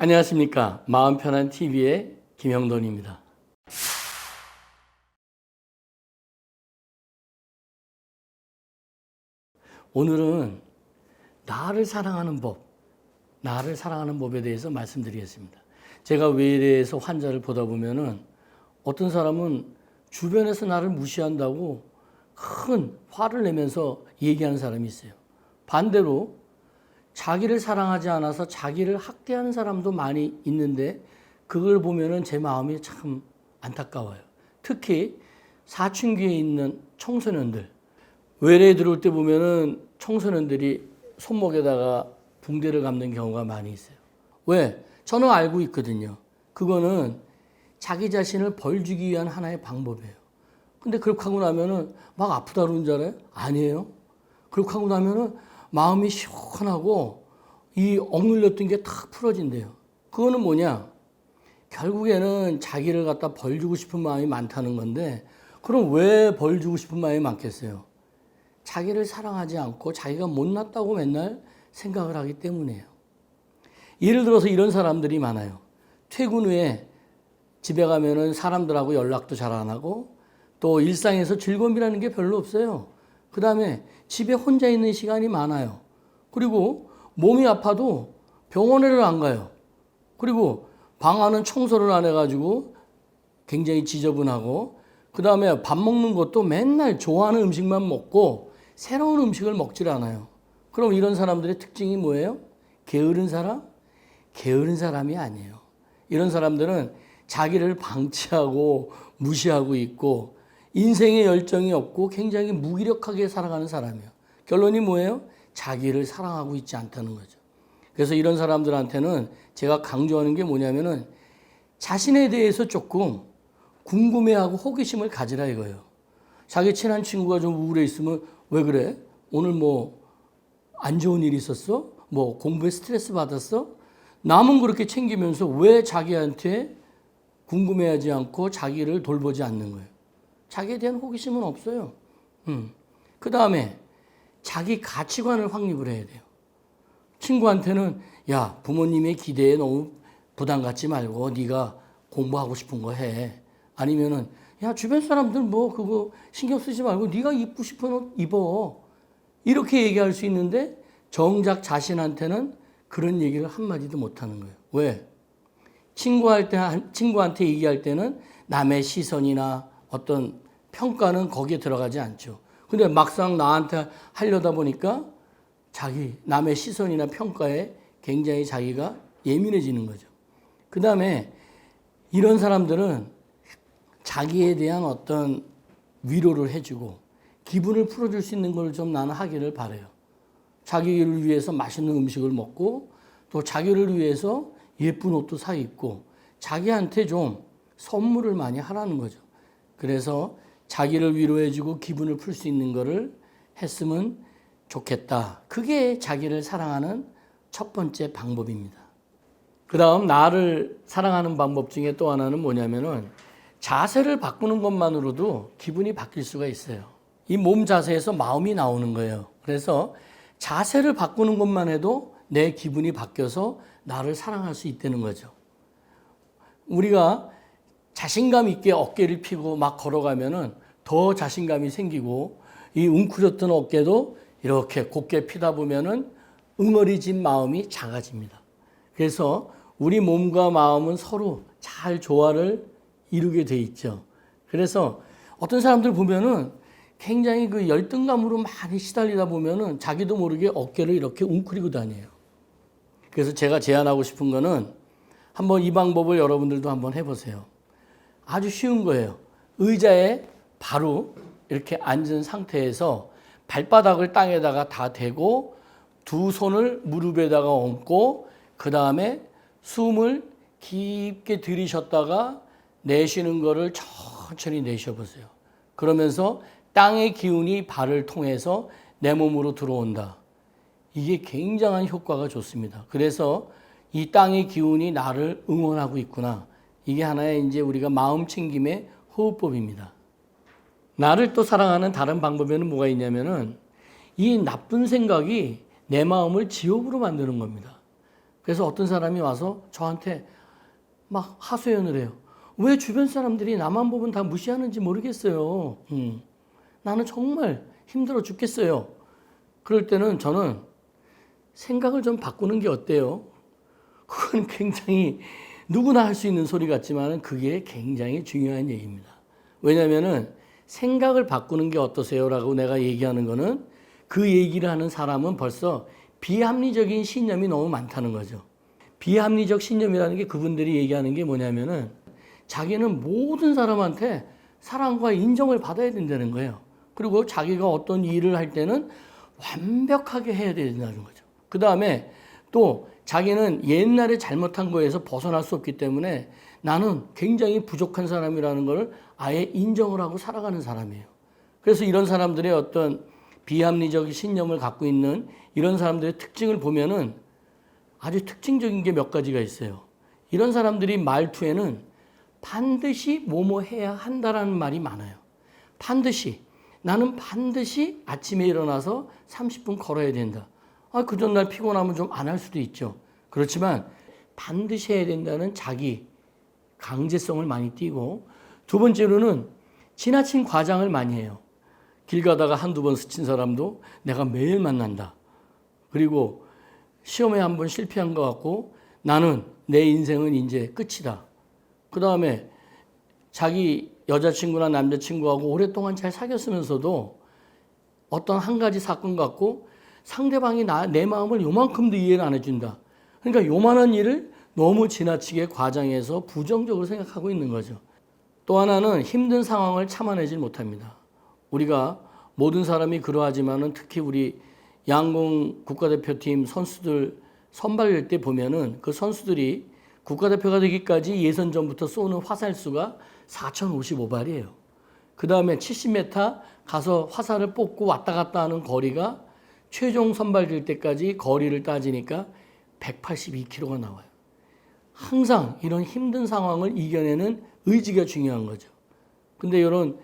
안녕하십니까. 마음 편한 TV의 김형돈입니다. 오늘은 나를 사랑하는 법에 대해서 말씀드리겠습니다. 제가 외래에서 환자를 보다 보면은 어떤 사람은 주변에서 나를 무시한다고 큰 화를 내면서 얘기하는 사람이 있어요. 반대로 자기를 사랑하지 않아서 자기를 학대하는 사람도 많이 있는데 그걸 보면은 제 마음이 참 안타까워요. 특히 사춘기에 있는 청소년들. 외래에 들어올 때 보면은 청소년들이 손목에다가 붕대를 감는 경우가 많이 있어요. 왜? 저는 알고 있거든요. 그거는 자기 자신을 벌 주기 위한 하나의 방법이에요. 근데 그렇게 하고 나면은 막 아프다 그러는 줄 알아요? 아니에요. 그렇게 하고 나면은 마음이 시원하고 이 억눌렸던 게 탁 풀어진대요. 그거는 뭐냐? 결국에는 자기를 갖다 벌 주고 싶은 마음이 많다는 건데, 그럼 왜 벌 주고 싶은 마음이 많겠어요? 자기를 사랑하지 않고 자기가 못났다고 맨날 생각을 하기 때문이에요. 예를 들어서 이런 사람들이 많아요. 퇴근 후에 집에 가면은 사람들하고 연락도 잘 안 하고 또 일상에서 즐거움이라는 게 별로 없어요. 그 다음에 집에 혼자 있는 시간이 많아요. 그리고 몸이 아파도 병원에를 안 가요. 그리고 방 안은 청소를 안 해가지고 굉장히 지저분하고, 그 다음에 밥 먹는 것도 맨날 좋아하는 음식만 먹고 새로운 음식을 먹질 않아요. 그럼 이런 사람들의 특징이 뭐예요? 게으른 사람? 게으른 사람이 아니에요. 이런 사람들은 자기를 방치하고 무시하고 있고 인생에 열정이 없고 굉장히 무기력하게 살아가는 사람이에요. 결론이 뭐예요? 자기를 사랑하고 있지 않다는 거죠. 그래서 이런 사람들한테는 제가 강조하는 게 뭐냐면은 자신에 대해서 조금 궁금해하고 호기심을 가지라 이거예요. 자기 친한 친구가 좀 우울해 있으면 왜 그래? 오늘 뭐 안 좋은 일 있었어? 뭐 공부에 스트레스 받았어? 남은 그렇게 챙기면서 왜 자기한테 궁금해하지 않고 자기를 돌보지 않는 거예요? 자기에 대한 호기심은 없어요. 그 다음에 자기 가치관을 확립을 해야 돼요. 친구한테는 야, 부모님의 기대에 너무 부담 갖지 말고 네가 공부하고 싶은 거 해. 아니면은 야, 주변 사람들 뭐 그거 신경 쓰지 말고 네가 입고 싶은 옷 입어. 이렇게 얘기할 수 있는데 정작 자신한테는 그런 얘기를 한마디도 못하는 거예요. 왜? 친구한테 얘기할 때는 남의 시선이나 어떤 평가는 거기에 들어가지 않죠. 근데 막상 나한테 하려다 보니까 남의 시선이나 평가에 굉장히 자기가 예민해지는 거죠. 그 다음에 이런 사람들은 자기에 대한 어떤 위로를 해주고 기분을 풀어줄 수 있는 걸 좀 나는 하기를 바라요. 자기를 위해서 맛있는 음식을 먹고 또 자기를 위해서 예쁜 옷도 사 입고 자기한테 좀 선물을 많이 하라는 거죠. 그래서 자기를 위로해주고 기분을 풀 수 있는 거를 했으면 좋겠다. 그게 자기를 사랑하는 첫 번째 방법입니다. 그 다음 나를 사랑하는 방법 중에 또 하나는 뭐냐면은 자세를 바꾸는 것만으로도 기분이 바뀔 수가 있어요. 이 몸 자세에서 마음이 나오는 거예요. 그래서 자세를 바꾸는 것만 해도 내 기분이 바뀌어서 나를 사랑할 수 있다는 거죠. 우리가 자신감 있게 어깨를 펴고 막 걸어가면은 더 자신감이 생기고 이 웅크렸던 어깨도 이렇게 곧게 펴다 보면은 응어리진 마음이 작아집니다. 그래서 우리 몸과 마음은 서로 잘 조화를 이루게 돼 있죠. 그래서 어떤 사람들 보면은 굉장히 그 열등감으로 많이 시달리다 보면은 자기도 모르게 어깨를 이렇게 웅크리고 다녀요. 그래서 제가 제안하고 싶은 거는 한번 이 방법을 여러분들도 한번 해보세요. 아주 쉬운 거예요. 의자에 바로 이렇게 앉은 상태에서 발바닥을 땅에다가 다 대고 두 손을 무릎에다가 얹고 그 다음에 숨을 깊게 들이쉬었다가 내쉬는 거를 천천히 내쉬어보세요. 그러면서 땅의 기운이 발을 통해서 내 몸으로 들어온다. 이게 굉장한 효과가 좋습니다. 그래서 이 땅의 기운이 나를 응원하고 있구나. 이게 하나의 이제 우리가 마음 챙김의 호흡법입니다. 나를 또 사랑하는 다른 방법에는 뭐가 있냐면은 이 나쁜 생각이 내 마음을 지옥으로 만드는 겁니다. 그래서 어떤 사람이 와서 저한테 막 하소연을 해요. 왜 주변 사람들이 나만 보면 다 무시하는지 모르겠어요. 나는 정말 힘들어 죽겠어요. 그럴 때는 저는 생각을 좀 바꾸는 게 어때요? 그건 굉장히 누구나 할 수 있는 소리 같지만 그게 굉장히 중요한 얘기입니다. 왜냐하면은 생각을 바꾸는 게 어떠세요? 라고 내가 얘기하는 거는 그 얘기를 하는 사람은 벌써 비합리적인 신념이 너무 많다는 거죠. 비합리적 신념이라는 게 그분들이 얘기하는 게 뭐냐면은 자기는 모든 사람한테 사랑과 인정을 받아야 된다는 거예요. 그리고 자기가 어떤 일을 할 때는 완벽하게 해야 된다는 거죠. 그 다음에 또 자기는 옛날에 잘못한 거에서 벗어날 수 없기 때문에 나는 굉장히 부족한 사람이라는 걸 아예 인정을 하고 살아가는 사람이에요. 그래서 이런 사람들의 어떤 비합리적 신념을 갖고 있는 이런 사람들의 특징을 보면은 아주 특징적인 게 몇 가지가 있어요. 이런 사람들이 말투에는 반드시 뭐뭐 해야 한다라는 말이 많아요. 반드시. 나는 반드시 아침에 일어나서 30분 걸어야 된다. 그 전날 피곤하면 좀 안 할 수도 있죠. 그렇지만 반드시 해야 된다는 자기 강제성을 많이 띠고, 두 번째로는 지나친 과장을 많이 해요. 길 가다가 한두 번 스친 사람도 내가 매일 만난다. 그리고 시험에 한 번 실패한 것 같고 나는 내 인생은 이제 끝이다. 그 다음에 자기 여자친구나 남자친구하고 오랫동안 잘 사귀었으면서도 어떤 한 가지 사건 갖고 상대방이 내 마음을 요만큼도 이해를 안 해준다. 그러니까 요만한 일을 너무 지나치게 과장해서 부정적으로 생각하고 있는 거죠. 또 하나는 힘든 상황을 참아내질 못합니다. 우리가 모든 사람이 그러하지만은 특히 우리 양궁 국가대표팀 선수들 선발될 때 보면은 그 선수들이 국가대표가 되기까지 예선전부터 쏘는 화살수가 4,055발이에요. 그 다음에 70m 가서 화살을 뽑고 왔다 갔다 하는 거리가 최종 선발될 때까지 거리를 따지니까 182km가 나와요. 항상 이런 힘든 상황을 이겨내는 의지가 중요한 거죠. 근데 이런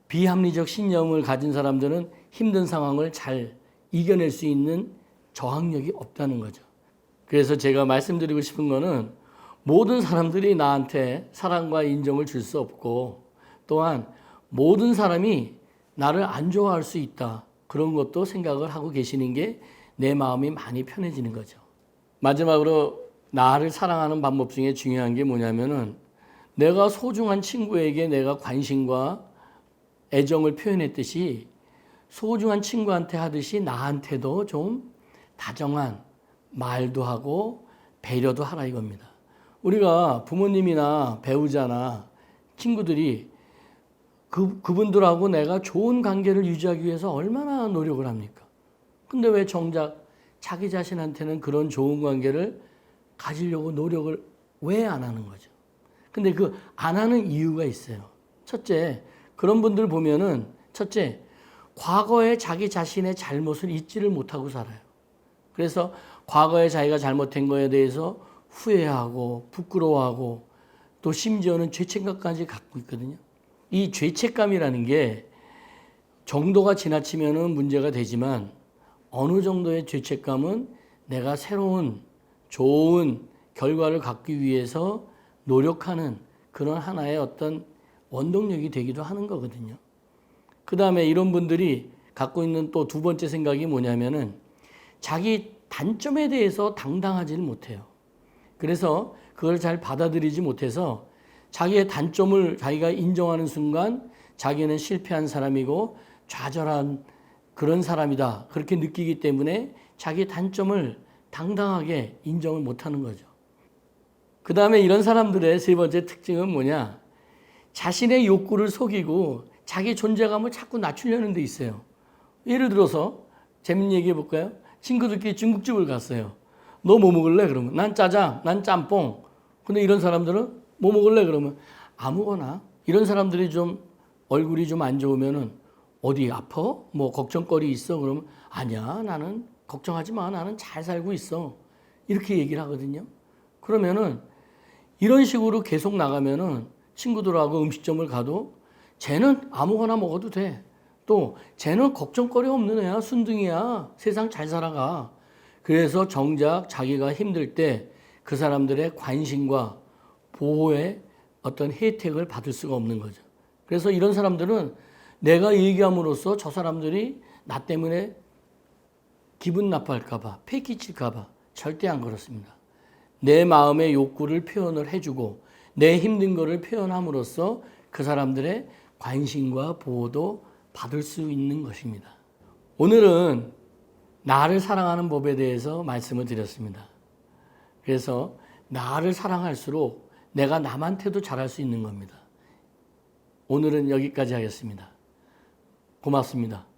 비합리적 신념을 가진 사람들은 힘든 상황을 잘 이겨낼 수 있는 저항력이 없다는 거죠. 그래서 제가 말씀드리고 싶은 거는 모든 사람들이 나한테 사랑과 인정을 줄 수 없고 또한 모든 사람이 나를 안 좋아할 수 있다. 그런 것도 생각을 하고 계시는 게 내 마음이 많이 편해지는 거죠. 마지막으로 나를 사랑하는 방법 중에 중요한 게 뭐냐면은 내가 소중한 친구에게 내가 관심과 애정을 표현했듯이 소중한 친구한테 하듯이 나한테도 좀 다정한 말도 하고 배려도 하라 이겁니다. 우리가 부모님이나 배우자나 친구들이 그분들하고 내가 좋은 관계를 유지하기 위해서 얼마나 노력을 합니까? 근데 왜 정작 자기 자신한테는 그런 좋은 관계를 가지려고 노력을 왜 안 하는 거죠? 근데 그 안 하는 이유가 있어요. 첫째, 그런 분들 보면은 첫째, 과거에 자기 자신의 잘못을 잊지를 못하고 살아요. 그래서 과거에 자기가 잘못한 거에 대해서 후회하고 부끄러워하고 또 심지어는 죄책감까지 갖고 있거든요. 이 죄책감이라는 게 정도가 지나치면은 문제가 되지만 어느 정도의 죄책감은 내가 새로운 좋은 결과를 갖기 위해서 노력하는 그런 하나의 어떤 원동력이 되기도 하는 거거든요. 그 다음에 이런 분들이 갖고 있는 또 두 번째 생각이 뭐냐면은 자기 단점에 대해서 당당하지는 못해요. 그래서 그걸 잘 받아들이지 못해서 자기의 단점을 자기가 인정하는 순간 자기는 실패한 사람이고 좌절한 그런 사람이다. 그렇게 느끼기 때문에 자기 단점을 당당하게 인정을 못하는 거죠. 그 다음에 이런 사람들의 세 번째 특징은 뭐냐? 자신의 욕구를 속이고 자기 존재감을 자꾸 낮추려는 데 있어요. 예를 들어서 재밌는 얘기 해볼까요? 친구들끼리 중국집을 갔어요. 너 뭐 먹을래? 그러면 난 짜장, 난 짬뽕. 근데 이런 사람들은 뭐 먹을래? 그러면 아무거나. 이런 사람들이 좀 얼굴이 좀 안 좋으면은 어디 아파? 뭐 걱정거리 있어? 그러면 아니야, 나는 걱정하지 마. 나는 잘 살고 있어. 이렇게 얘기를 하거든요. 그러면은 이런 식으로 계속 나가면은 친구들하고 음식점을 가도 쟤는 아무거나 먹어도 돼. 또 쟤는 걱정거리 없는 애야. 순둥이야. 세상 잘 살아가. 그래서 정작 자기가 힘들 때 그 사람들의 관심과 보호의 어떤 혜택을 받을 수가 없는 거죠. 그래서 이런 사람들은 내가 얘기함으로써 저 사람들이 나 때문에 기분 나빠할까봐, 패 끼칠까봐 절대 안 그렇습니다. 내 마음의 욕구를 표현을 해주고 내 힘든 거를 표현함으로써 그 사람들의 관심과 보호도 받을 수 있는 것입니다. 오늘은 나를 사랑하는 법에 대해서 말씀을 드렸습니다. 그래서 나를 사랑할수록 내가 남한테도 잘할 수 있는 겁니다. 오늘은 여기까지 하겠습니다. 고맙습니다.